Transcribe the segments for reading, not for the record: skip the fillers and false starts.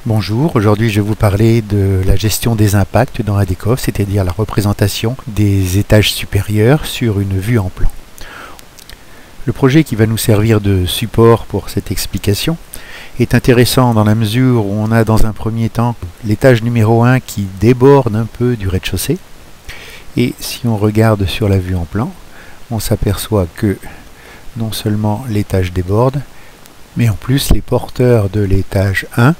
Bonjour, aujourd'hui je vais vous parler de la gestion des impacts dans ADCOF, c'est-à-dire la représentation des étages supérieurs sur une vue en plan. Le projet qui va nous servir de support pour cette explication est intéressant dans la mesure où on a dans un premier temps l'étage numéro 1 qui déborde un peu du rez-de-chaussée. Et si on regarde sur la vue en plan, on s'aperçoit que non seulement l'étage déborde, mais en plus les porteurs de l'étage 1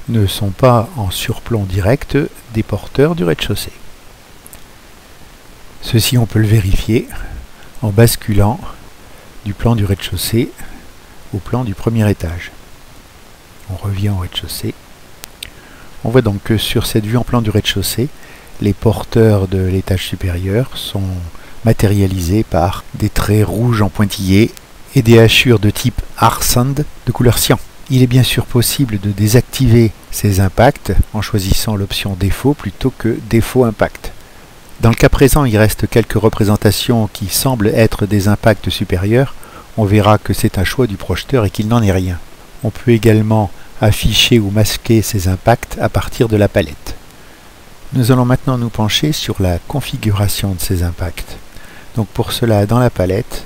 ne sont pas en surplomb direct des porteurs du rez-de-chaussée. Ceci, on peut le vérifier en basculant du plan du rez-de-chaussée au plan du premier étage. On revient au rez-de-chaussée. On voit donc que sur cette vue en plan du rez-de-chaussée, les porteurs de l'étage supérieur sont matérialisés par des traits rouges en pointillés et des hachures de type Arsand de couleur cyan. Il est bien sûr possible de désactiver ces impacts en choisissant l'option défaut plutôt que défaut impact. Dans le cas présent, il reste quelques représentations qui semblent être des impacts supérieurs. On verra que c'est un choix du projeteur et qu'il n'en est rien. On peut également afficher ou masquer ces impacts à partir de la palette. Nous allons maintenant nous pencher sur la configuration de ces impacts. Donc pour cela, dans la palette,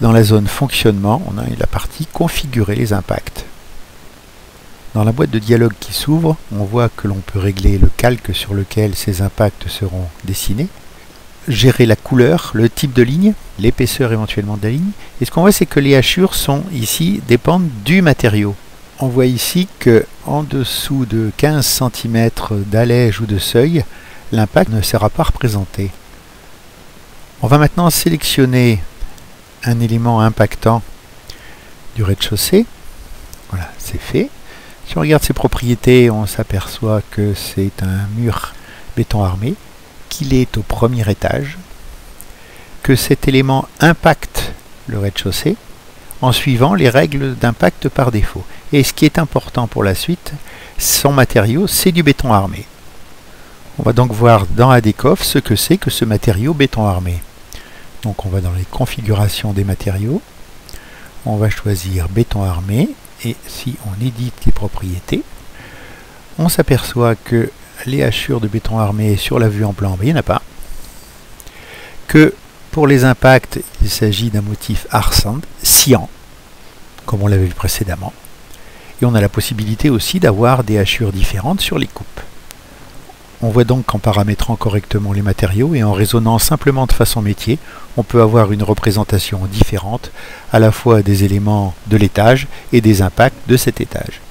dans la zone fonctionnement, on a la partie configurer les impacts. Dans la boîte de dialogue qui s'ouvre, on voit que l'on peut régler le calque sur lequel ces impacts seront dessinés, gérer la couleur, le type de ligne, l'épaisseur éventuellement de la ligne. Et ce qu'on voit, c'est que les hachures sont ici dépendent du matériau. On voit ici que en dessous de 15 cm d'allège ou de seuil, l'impact ne sera pas représenté. On va maintenant sélectionner un élément impactant du rez-de-chaussée. Voilà, c'est fait. Si on regarde ses propriétés, on s'aperçoit que c'est un mur béton armé, qu'il est au premier étage, que cet élément impacte le rez-de-chaussée en suivant les règles d'impact par défaut. Et ce qui est important pour la suite, son matériau, c'est du béton armé. On va donc voir dans ADCOF ce que c'est que ce matériau béton armé. Donc on va dans les configurations des matériaux, on va choisir béton armé, et si on édite les propriétés, on s'aperçoit que les hachures de béton armé sur la vue en plan, il n'y en a pas. Que pour les impacts, il s'agit d'un motif Arsand, cyan, comme on l'avait vu précédemment. Et on a la possibilité aussi d'avoir des hachures différentes sur les coupes. On voit donc qu'en paramétrant correctement les matériaux et en raisonnant simplement de façon métier, on peut avoir une représentation différente à la fois des éléments de l'étage et des impacts de cet étage.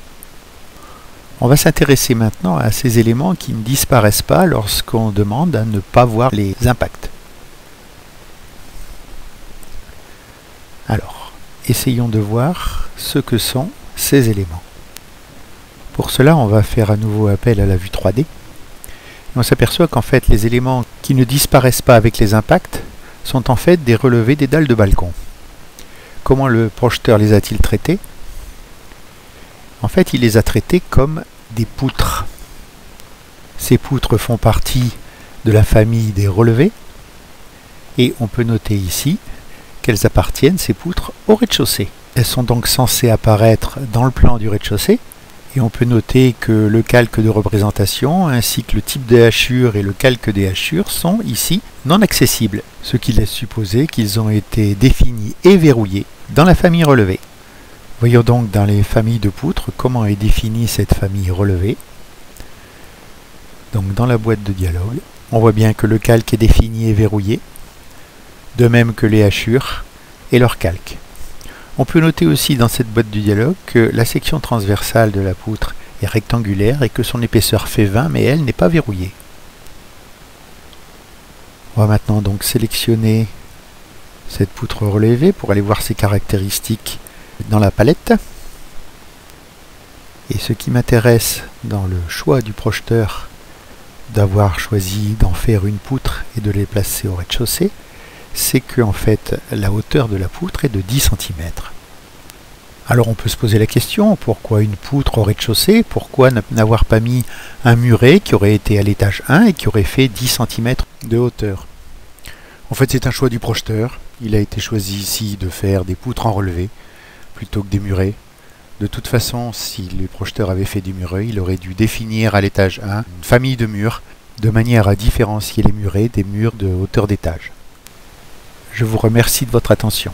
On va s'intéresser maintenant à ces éléments qui ne disparaissent pas lorsqu'on demande à ne pas voir les impacts. Alors, essayons de voir ce que sont ces éléments. Pour cela, on va faire à nouveau appel à la vue 3D. On s'aperçoit qu'en fait les éléments qui ne disparaissent pas avec les impacts sont en fait des relevés des dalles de balcon. Comment le projeteur les a-t-il traités? En fait, il les a traités comme des poutres. Ces poutres font partie de la famille des relevés et on peut noter ici qu'elles appartiennent, ces poutres, au rez-de-chaussée. Elles sont donc censées apparaître dans le plan du rez-de-chaussée. Et on peut noter que le calque de représentation ainsi que le type des hachures et le calque des hachures sont ici non accessibles, ce qui laisse supposer qu'ils ont été définis et verrouillés dans la famille relevée. Voyons donc dans les familles de poutres comment est définie cette famille relevée. Donc dans la boîte de dialogue, on voit bien que le calque est défini et verrouillé, de même que les hachures et leur calque. On peut noter aussi dans cette boîte du dialogue que la section transversale de la poutre est rectangulaire et que son épaisseur fait 20, mais elle n'est pas verrouillée. On va maintenant donc sélectionner cette poutre relevée pour aller voir ses caractéristiques dans la palette. Et ce qui m'intéresse dans le choix du projeteur d'avoir choisi d'en faire une poutre et de les placer au rez-de-chaussée, c'est que en fait la hauteur de la poutre est de 10 cm. Alors on peut se poser la question, pourquoi une poutre au rez-de-chaussée? Pourquoi n'avoir pas mis un muret qui aurait été à l'étage 1 et qui aurait fait 10 cm de hauteur? En fait c'est un choix du projeteur. Il a été choisi ici de faire des poutres en relevé plutôt que des murets. De toute façon, si le projeteur avait fait du muret, il aurait dû définir à l'étage 1 une famille de murs de manière à différencier les murets des murs de hauteur d'étage. Je vous remercie de votre attention.